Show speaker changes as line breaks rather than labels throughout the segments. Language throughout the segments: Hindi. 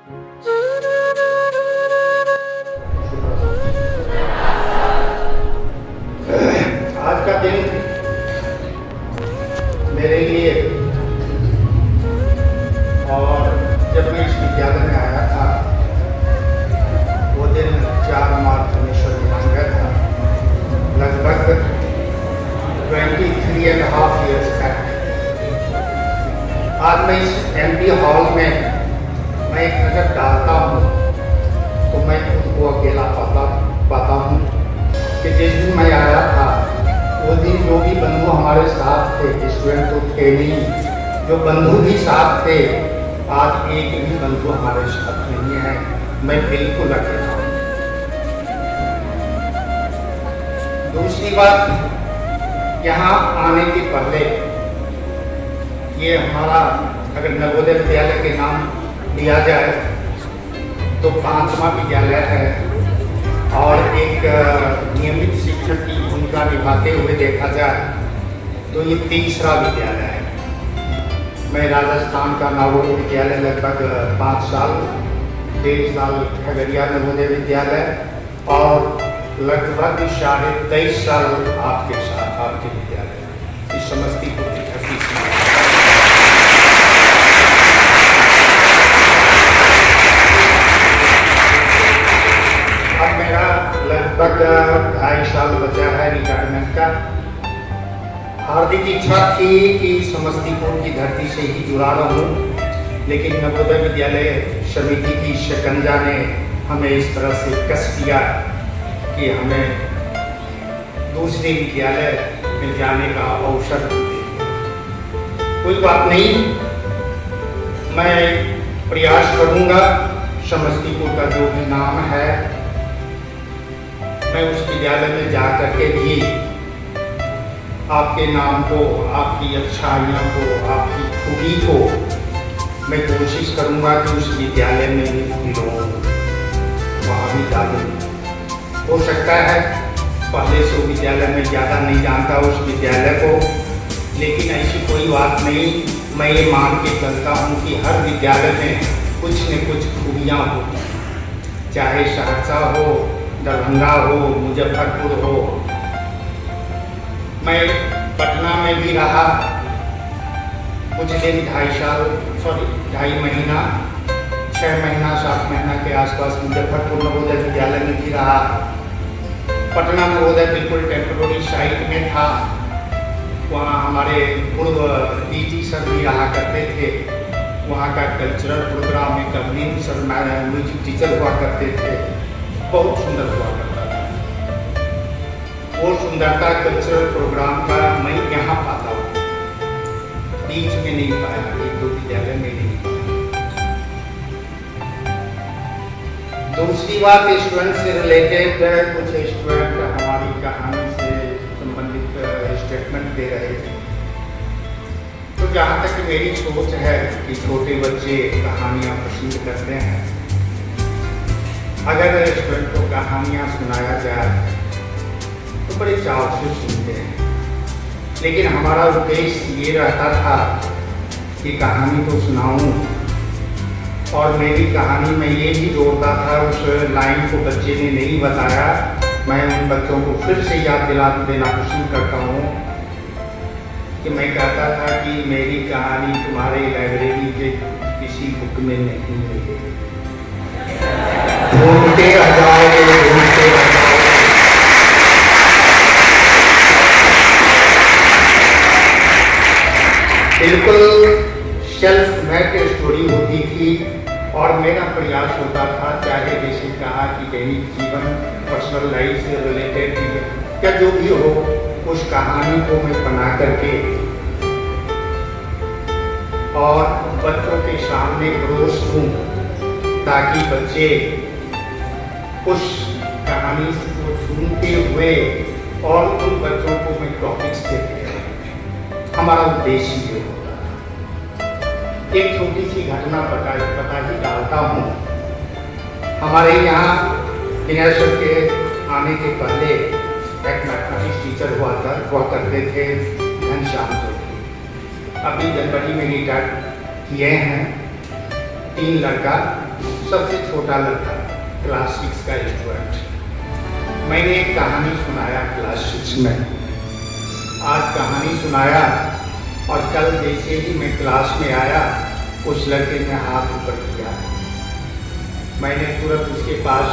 आज का दिन मेरे लिए और जब मैं इस विद्यालय में आया था वो दिन 4 मार्च 1999 था, लगभग 23.5 years बैक। आज मैं इस एमपी हॉल में मैं एक नज़र डालता हूँ तो मैं खुद को अकेला पाता हूँ कि जिस दिन मैं आया था वो दिन जो भी बंधु हमारे साथ थे, स्टूडेंट तो थे नहीं, जो बंधु भी साथ थे, आज एक भी बंधु हमारे साथ नहीं है। मैं बिल्कुल अकेला हूँ। दूसरी बात, यहाँ आने के पहले ये हमारा अगर नवोदय विद्यालय के नाम लिया जाए तो 5वां विद्यालय है और एक नियमित शिक्षक की भूमिका निभाते हुए देखा जाए तो ये 3रा विद्यालय है। मैं राजस्थान का नवोदय विद्यालय लगभग 5 साल, 1.5 साल खगड़िया नवोदय विद्यालय और लगभग 23.5 साल आपके साथ आपके विद्यालय इस समस्तीपुर की धरती से। अब मेरा लगभग 2.5 साल बचा है रिटायरमेंट का। हार्दिक इच्छा थी कि समस्तीपुर की धरती से ही जुड़ा रहूं, लेकिन नवोदय विद्यालय समिति की शिकंजा ने हमें इस तरह से कस दिया कि हमें दूसरे विद्यालय में जाने का अवसर दे। कोई बात नहीं, मैं प्रयास करूंगा समस्तीपुर का जो भी नाम है मैं उस विद्यालय में जा करके भी आपके नाम को, आपकी अच्छाइयों को, आपकी खूबी को मैं कोशिश करूंगा कि उस विद्यालय में लोग वहाँ भी डालूं। हो सकता है पहले से विद्यालय में ज़्यादा नहीं जानता उस विद्यालय को, लेकिन ऐसी कोई बात नहीं। मैं ये मान के चलता हूँ कि हर विद्यालय में कुछ न कुछ खूबियाँ हो, चाहे सहरसा हो, दरभंगा हो, मुजफ्फरपुर हो। मैं पटना में भी रहा कुछ दिन, 2.5 महीना, 6 महीना 7 महीना के आसपास मुजफ्फरपुर नवोदय विद्यालय में भी रहा। पटना नवोदय बिल्कुल टेम्पररी साइट में था, वहाँ हमारे पूर्व डीजी सर भी रहा करते थे। वहाँ का कल्चरल प्रोग्राम में कवलिन सर म्यूजिक टीचर हुआ करते थे, बहुत सुंदर हुआ करता था। वो सुंदरता कल्चरल प्रोग्राम का मैं यहाँ पाता हूँ, बीच में नहीं पाया, 1-2 विद्यालय में नहीं पाया। दूसरी बात, स्टूडेंट से रिलेटेड कुछ स्टूडेंट हमारी कहानी से संबंधित स्टेटमेंट दे रहे थे। तो जहाँ तक मेरी सोच है कि छोटे बच्चे कहानियाँ पसंद करते हैं, अगर स्टूडेंट को कहानियाँ सुनाया जाए तो बड़े चाव से सुनते हैं, लेकिन हमारा उद्देश्य ये रहता था कि कहानी तो सुनाऊं, और मेरी कहानी में ये भी जोड़ता था, उस लाइन को बच्चे ने नहीं बताया, मैं उन बच्चों को फिर से याद दिला देना पसंद करता हूँ कि मैं कहता था कि मेरी कहानी तुम्हारे लाइब्रेरी के किसी बुक में नहीं मिलेगी। ढूंढते रह जाओगे, ढूंढते रह जाओगे। बिल्कुल सेल्फ मेड स्टोरी होती थी और मेरा प्रयास होता था, चाहे जैसे कहा कि दैनिक जीवन, पर्सनल लाइफ से रिलेटेड या जो भी हो, उस कहानी को मैं बना करके और बच्चों के सामने परोस दूं, ताकि बच्चे उस कहानी को सुनते हुए और उन बच्चों को मैं टॉपिक्स देते हैं। हमारा उद्देश्य ये होता है। एक छोटी सी घटना पता ही डालता हूँ। हमारे यहाँ इंटरनेशनल के आने के पहले एक मैथमेटिक्स टीचर हुआ करते थे, घनश्याम चौधरी। अभी जनवरी में रिटायर किए हैं। 3 लड़का सबसे छोटा लड़का, क्लास 6 का स्टूडेंट। मैंने एक कहानी सुनाया क्लास 6 में, आज कहानी सुनाया और कल जैसे ही मैं क्लास में आया उस लड़के ने हाथ ऊपर किया। मैंने तुरंत उसके पास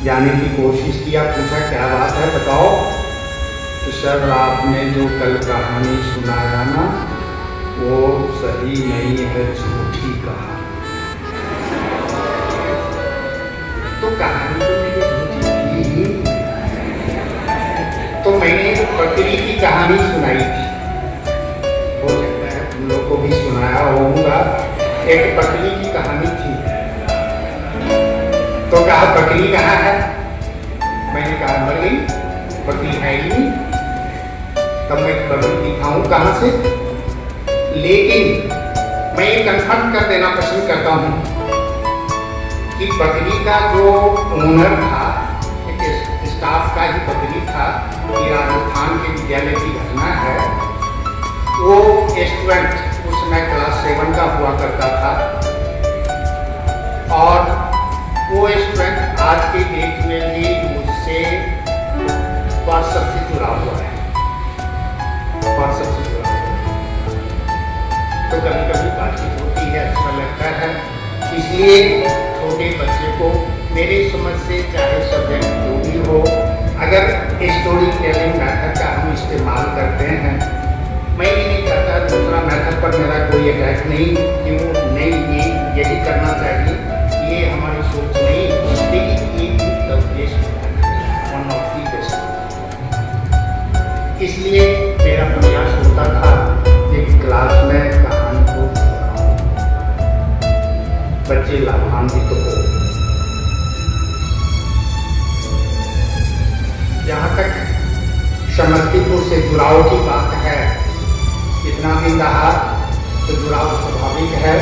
जाने की कोशिश किया, पूछा क्या बात है बताओ। तो सर आपने जो कल कहानी सुनाया ना वो सही नहीं है, झूठी कहानी। तो कहानी तो मेरी झूठी थी। तो मैंने बकरी की कहानी सुनाई थी, हो सकता है तुम लोग को भी सुनाया होगा। एक बकरी की कहानी थी। तो कहा बकरी कहाँ है? मैंने कहा मर गई, बकरी है ही नहीं। तब मैं बकरी दिखाऊं कहाँ से? लेकिन मैं ये कन्फर्म कर देना पसंद करता हूँ कि बकरी का जो ओनर था, एक स्टाफ का ही बकरी था। ये राजस्थान के विद्यालय की घटना है। वो स्टूडेंट उस समय क्लास 7 का हुआ करता था और वो स्टूडेंट आज के डेट में भी मुझसे व्हाट्सएप से जुड़ा हुआ है, व्हाट्सएप से जुड़ा हुआ है। तो कभी कभी बातचीत होती है, अच्छा लगता है। इसलिए छोटे बच्चे को मेरे समझ से चाहे सब्जेक्ट जो भी हो, अगर स्टोरी टेलिंग मेथड का हम इस्तेमाल करते हैं, मैं ये नहीं कहता दूसरा मेथड पर मेरा कोई अटैक नहीं कि वो नहीं यही करना चाहिए, ये हमारी सोच नहीं, लेकिन ये the best, one of the best. इसलिए मेरा प्रयास होता था कि क्लास में कहानी को सुनाऊं, बच्चे लाभान्वित हो। जहाँ तक समस्तीपुर से जुड़ाव की बात है, इतना भी कहा तो जुड़ाव स्वाभाविक है।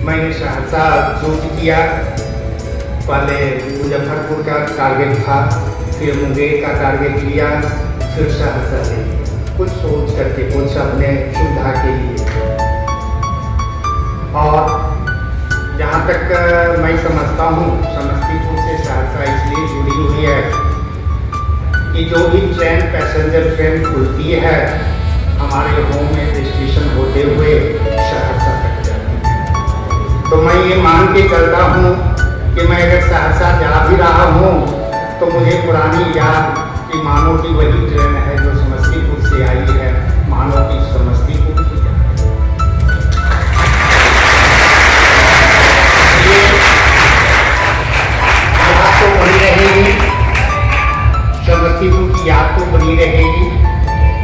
मैंने सहरसा चूज किया, पहले मुजफ्फरपुर का टारगेट था, फिर मुंगेर का टारगेट लिया, फिर सहरसा ले, कुछ सोच करके, कुछ अपने सुविधा के लिए। और जहाँ तक मैं समझता हूँ समस्तीपुर से सहरसा इसलिए जुड़ी हुई है कि जो भी ट्रेन, पैसेंजर ट्रेन खुलती है हमारे होम में स्टेशन होते हुए सहरसा तक जाती है। तो मैं ये मान के चलता हूँ कि मैं अगर सहरसा जा भी रहा हूँ तो मुझे पुरानी याद कि मानो की वही ट्रेन है जो समस्तीपुर से आई है, मानो की समस्तीपुर की जा रही है। याद तो बनी रहेगी, समस्तीपुर की याद तो बनी रहेगी।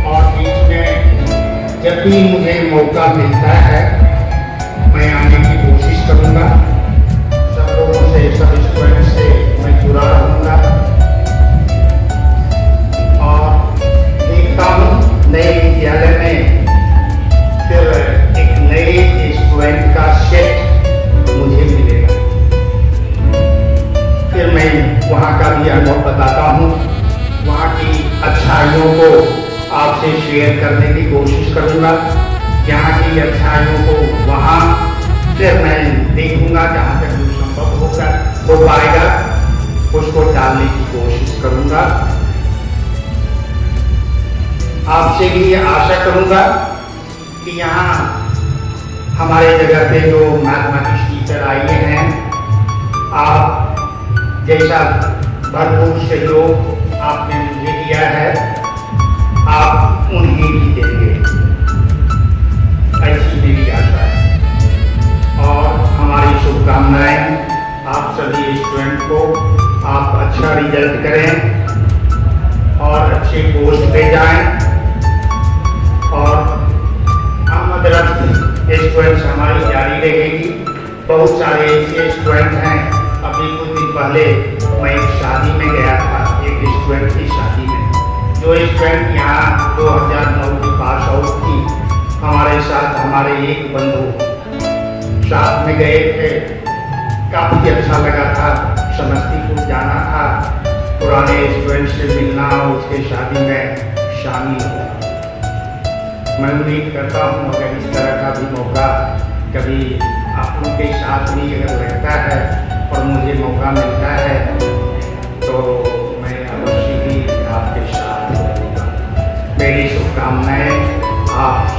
और बीच में जब भी मुझे मौका मिलता है मैं आने की कोशिश करूँगा, सब लोगों से, सब स्टूडेंट से मैं जुड़ा रहूँगा और देखता हूँ नए विद्यालय में फिर एक नए स्टूडेंट का सेट मुझे मिलेगा। फिर मैं वहाँ का भी अनुभव बताता हूँ, वहाँ की अच्छाइयों को आपसे शेयर करने की कोशिश करूँगा। यहाँ की अच्छाइयों को वहाँ फिर मैं देखूँगा, जहाँ तक जो संभव हो पाएगा उसको डालने की कोशिश करूँगा। आपसे भी आशा करूँगा कि यहाँ हमारे जगह पे जो मैथमेटिक्स टीचर आए हैं, आप जैसा भरपूर सहयोग आपने मुझे दिया है आप उन्हें भी देंगे, ऐसी मेरी आशा है। और हमारी शुभकामनाएं आप सभी स्टूडेंट को, आप अच्छा रिजल्ट करें और अच्छे पोस्ट पे जाएं। और आमदरफ्त स्टूडेंट्स हमारी जारी रहेगी। बहुत सारे ऐसे स्टूडेंट हैं, अभी कुछ दिन पहले मैं एक शादी में गया था, एक स्टूडेंट की शादी में, जो स्टूडेंट यहाँ 2009 की पास आउट थी, हमारे साथ हमारे एक बंधु साथ में गए थे। काफ़ी अच्छा लगा था, समस्तीपुर जाना था, पुराने स्टूडेंट से मिलना, उसके शादी में शामिल होना। मैं उम्मीद करता हूँ अगर इस तरह का भी मौका कभी आप उनके साथ भी अगर लगता है और मुझे मौका मिलता है तो मैं अवश्य ही आपके साथ रहूँगा। मेरी शुभकामनाएं आप